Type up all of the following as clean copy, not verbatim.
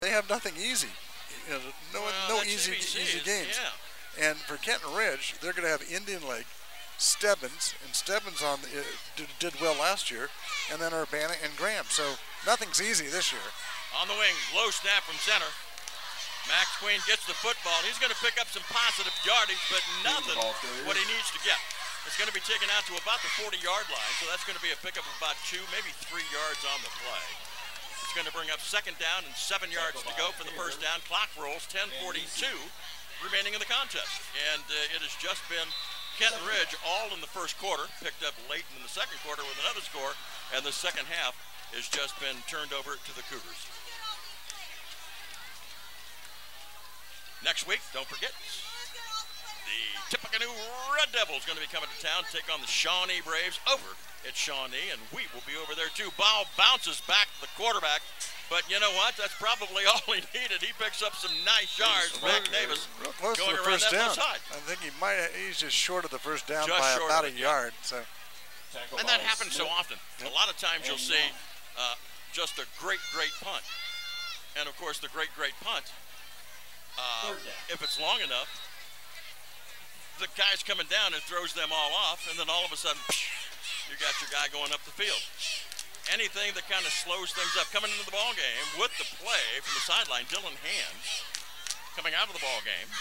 They have nothing easy. You know, no easy games. Yeah. And for Kenton Ridge, they're going to have Indian Lake, Stebbins, and Stebbins did well last year, and then Urbana and Graham. So nothing's easy this year. On the wing, low snap from center. Max Queen gets the football. He's going to pick up some positive yardage, but nothing what he needs to get. It's going to be taken out to about the 40-yard line, so that's going to be a pickup of about 2, maybe 3 yards on the play. It's going to bring up second down and 7 yards to go for the first down. Clock rolls, 10:42 remaining in the contest. And it has just been Kenton Ridge all in the first quarter, picked up late in the second quarter with another score, and the second half has just been turned over to the Cougars. Next week, don't forget, the Tippecanoe Red Devils going to be coming to town, take on the Shawnee Braves over at Shawnee, and we will be over there too. Ball bounces back to the quarterback, but you know what? That's probably all he needed. He picks up some nice yards. Mac Davis real close going to the around first that down. left side. I think he's just short of the first down Just by short about of a it, yard. So. And that happens so often. A lot of times you'll see just a great punt. And of course, the great punt, if it's long enough, the guy's coming down and throws them all off, and then all of a sudden, you got your guy going up the field. Anything that kind of slows things up. Coming into the ball game with the play from the sideline, Dylan Hand. Coming out of the ball game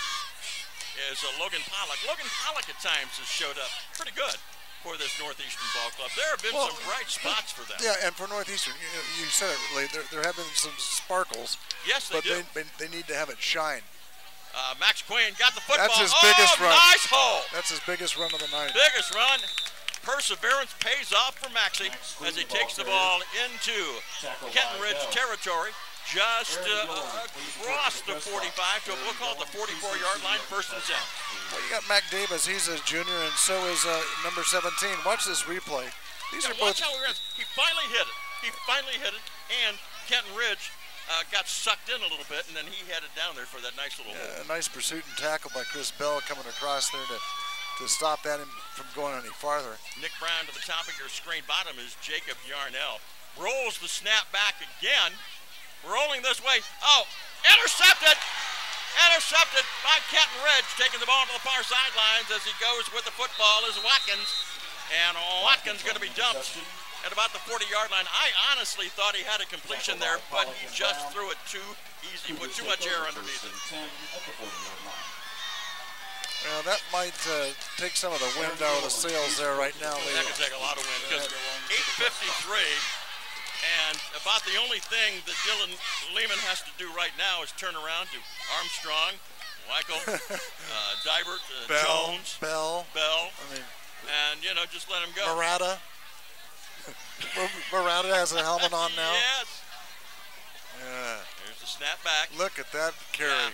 is Logan Pollock. Logan Pollock at times has showed up pretty good for this Northeastern Ball Club. There have been some bright spots for them. Yeah, and for Northeastern, you said it, Lee, there have been some sparkles. Yes, they do. But they need to have it shine. Max Queen got the football. That's his biggest run. Nice hole. That's his biggest run of the night. Biggest run. Perseverance pays off for Maxie as he takes the ball into Kenton Ridge territory, just across the 45 to we'll call it the 44-yard line, first and 10. Well, you got Mac Davis. He's a junior, and so is number 17. Watch this replay. These are both. Watch how he finally hit it. He finally hit it, and Kenton Ridge got sucked in a little bit, and then he headed down there for that nice little hole. A nice pursuit and tackle by Chris Bell coming across there to stop that from going any farther. Nick Brown to the top of your screen. Bottom is Jacob Yarnell. Rolls the snap back again. Rolling this way. Oh, intercepted! Intercepted by Kenton Ridge. Taking the ball to the far sidelines as he goes with the football is Watkins. And Watkins going to be dumped at about the 40-yard line. I honestly thought he had a completion there, but he just threw it too easy, put too much air underneath it. Well, that might take some of the wind out of the sails there right now. That could take a lot of wind because 8:53, and about the only thing that Dylan Lehman has to do right now is turn around to Armstrong, Michael, Dibert, Jones, Bell. I mean, and just let him go. Murata. Murata has a helmet on now. Yes. Yeah. There's the snap back. Look at that carry. Yeah.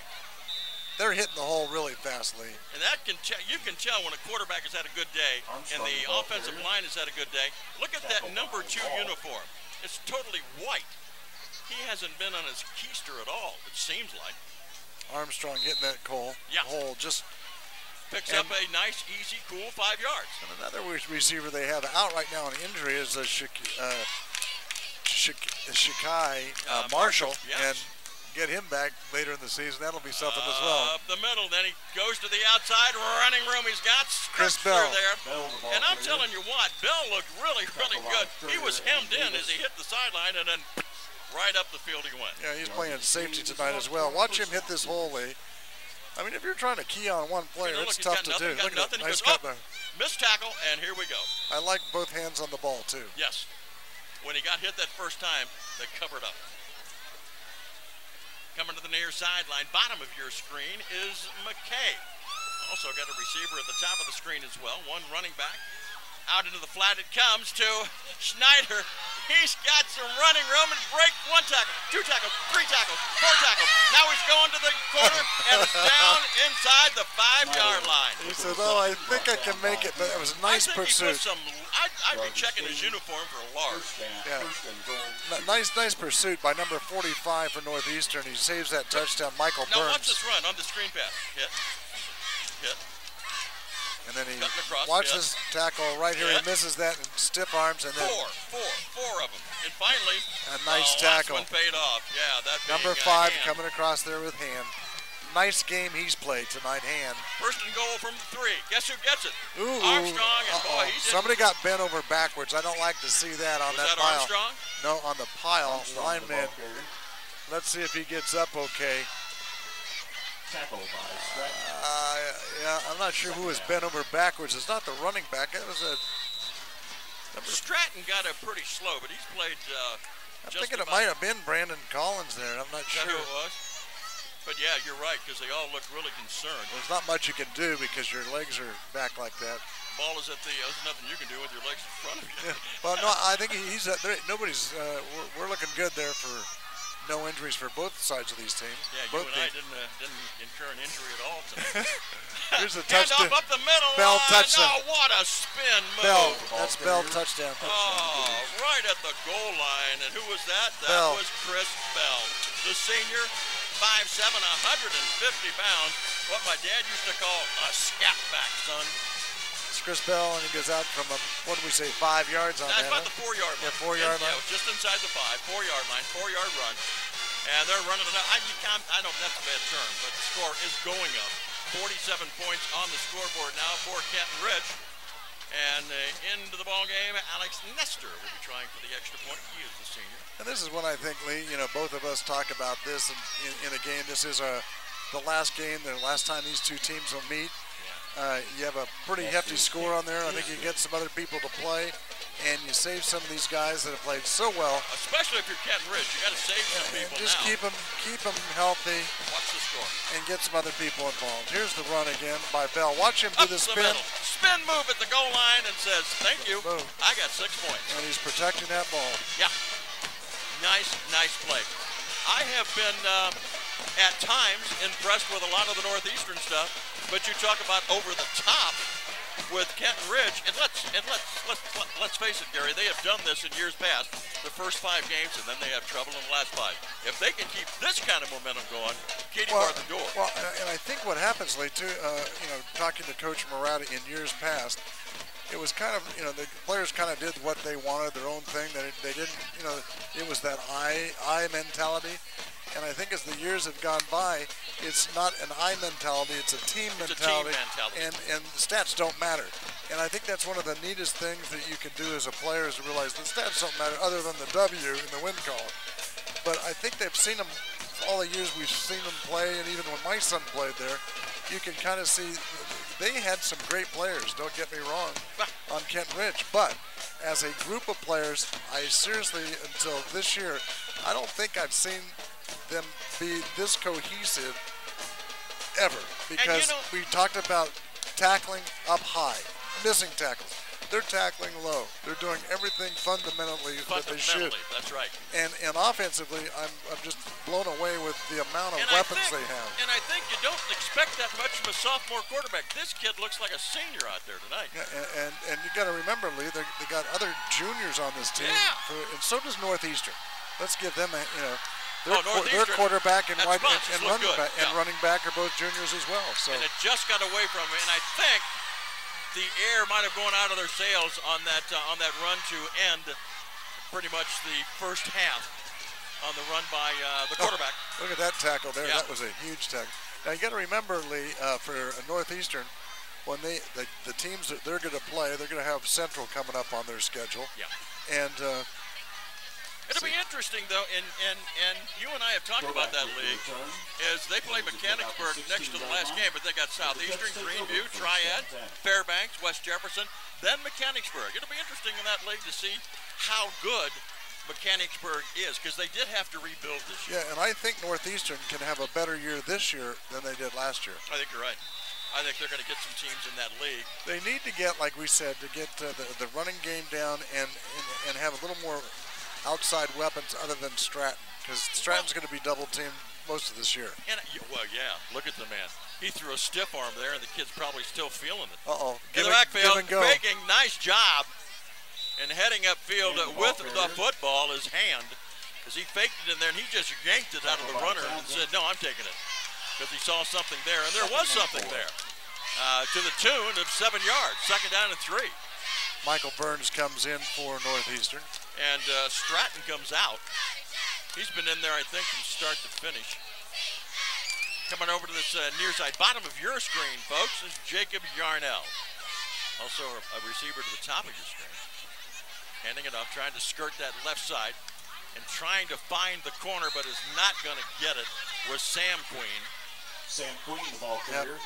They're hitting the hole really fast, Lee. And that you can tell when a quarterback has had a good day and the offensive line has had a good day. Look at that number 2 uniform. It's totally white. He hasn't been on his keister at all, it seems like. Armstrong hitting that hole. Just picks up a nice, easy, cool 5 yards. And another receiver they have out right now on injury is Shikai Marshall. Yes. And get him back later in the season. That'll be something as well. Up the middle, then he goes to the outside, running room he's got. Chris Bell there. And I'm telling you what, Bell looked really good. He was hemmed in as he hit the sideline, and then right up the field he went. Yeah, he's playing safety tonight as well. Watch him hit this hole, Lee. I mean, if you're trying to key on one player, it's tough to do. Look at that nice cut there. Missed tackle, and here we go. I like both hands on the ball, too. Yes. When he got hit that first time, they covered up. Coming to the near sideline, bottom of your screen is McKay. Also got a receiver at the top of the screen as well. One running back. Out into the flat it comes to Schneider. He's got some running room and break 1 tackle, 2 tackles, 3 tackles, 4 tackles. Now he's going to the corner and it's down inside the 5-yard line. He said, "Oh, I think I can make it," but it was a nice pursuit. I'd be checking his uniform for a large. Yeah. Nice pursuit by number 45 for Northeastern. He saves that touchdown. Michael Burns. Now watch this run on the screen pass. Hit. And then he across, watches tackle right here. He misses that and stiff arms, and then four of them. And finally, a nice tackle. Last one paid off. Yeah, that number 5 coming across there with Hand. Nice game he's played tonight, Hand. First and goal from 3. Guess who gets it? Ooh, Armstrong, and boy, he's somebody got bent over backwards. I don't like to see that on that pile. Armstrong? No, on the pile. Lineman. Let's see if he gets up okay. Yeah, I'm not sure who was bent over backwards. It's not the running back. It was a. Stratton got up pretty slow, but he's played. I'm thinking it might have been Brandon Collins there. I'm not sure. Who it was? But yeah, you're right, because they all look really concerned. There's not much you can do because your legs are back like that. Ball is at the. There's nothing you can do with your legs in front of you. Well, no, I think he's. Nobody's. We're looking good there for. No injuries for both sides of these teams. Yeah, both you and I didn't incur an injury at all tonight. Here's a touchdown. Up the middle. Bell touchdown. Oh, what a spin move. Bell. That's Bell touchdown. Oh, right at the goal line. And who was that? Bell. That was Chris Bell, the senior, 5'7", 150 pounds. What my dad used to call a scat back, son. It's Chris Bell, and he goes out from what did we say, 5 yards on that? That's about the 4-yard line. Yeah, 4-yard line. Yeah, just inside the 4-yard line, 4-yard run. And they're running it up. I don't, that's a bad term, but the score is going up. 47 points on the scoreboard now for Canton Ridge. And into the ball game, Alex Nestor will be trying for the extra point. He is the senior. And this is when I think, Lee, both of us talk about this in a game. This is the last game, the last time these two teams will meet. You have a pretty hefty score on there. I think you get some other people to play, and you save some of these guys that have played so well. Especially if you're Canton Ridge, you got to save some people just now. keep them healthy. Watch the score. And get some other people involved. Here's the run again by Bell. Watch him do the spin. Spin move at the goal line and says, thank you. Boom. I got 6 points. And he's protecting that ball. Yeah. Nice play. I have been at times impressed with a lot of the Northeastern stuff, but you talk about over the top with Canton Ridge, and let's face it, Gary, they have done this in years past. The first 5 games, and then they have trouble in the last 5. If they can keep this kind of momentum going, Katie barred the door. Well, and I think what happens, Lee, too, talking to Coach Murata in years past, it was kind of, the players kind of did what they wanted, their own thing. They didn't, it was that I mentality. And I think as the years have gone by, it's not an I mentality, it's a team mentality. And the stats don't matter. And I think that's one of the neatest things that you can do as a player is to realize the stats don't matter other than the W in the win column. But I think they've seen them, all the years we've seen them play, and even when my son played there, you can kind of see they had some great players, don't get me wrong, on Kenton Ridge. But as a group of players, I seriously, until this year, I don't think I've seen them be this cohesive ever, because we talked about tackling up high, missing tackles. They're tackling low. They're doing everything fundamentally that they should. That's right. And offensively, I'm just blown away with the amount of weapons they have. And I think you don't expect that much from a sophomore quarterback. This kid looks like a senior out there tonight. Yeah, and you got to remember, Lee, they got other juniors on this team. Yeah. And so does Northeastern. Let's give them their quarterback and running back are both juniors as well. So. And it just got away from him, and I think the air might have gone out of their sails on that run to end pretty much the first half on the run by the quarterback. Look at that tackle there. Yeah. That was a huge tackle. Now you got to remember, Lee, for Northeastern, when the teams that they're going to play, they're going to have Central coming up on their schedule. Yeah. And it'll be interesting, though, and you and I have talked about that league, is they play Mechanicsburg next to the last game, but they got Southeastern, Greenview, Triad, Fairbanks, West Jefferson, then Mechanicsburg. It'll be interesting in that league to see how good Mechanicsburg is, because they did have to rebuild this year. Yeah, and I think Northeastern can have a better year this year than they did last year. I think you're right. I think they're going to get some teams in that league. They need to get, like we said, to get the running game down and have a little more outside weapons other than Stratton, because Stratton's going to be double teamed most of this year. And look at the man. He threw a stiff arm there, and the kid's probably still feeling it. In the backfield, faking, nice job, and heading upfield with the football, his hand, as he faked it in there, and he just yanked it out of the runner and said, "No, I'm taking it," because he saw something there, and there was something there. to the tune of 7 yards. 2nd down and 3. Michael Burns comes in for Northeastern. And Stratton comes out. He's been in there, I think, from start to finish. Coming over to this near side, bottom of your screen, folks, is Jacob Yarnell. Also a receiver to the top of your screen. Handing it up, trying to skirt that left side. And trying to find the corner, but is not going to get it, was Sam Queen. Sam Queen, the ball carrier.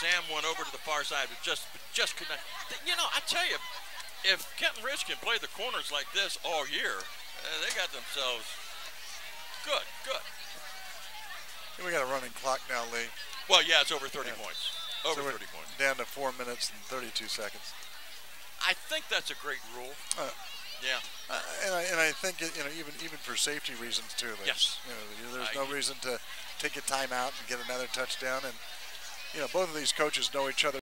Sam went over to the far side, but just could not. You know, I tell you, if Kenton Ridge can play the corners like this all year, they got themselves good. We got a running clock now, Lee. Well, yeah, it's over 30 points. Over 30 points. Down to 4 minutes and 32 seconds. I think that's a great rule. Yeah. And I think even for safety reasons too. Yes. There's no reason to take a timeout and get another touchdown. And both of these coaches know each other.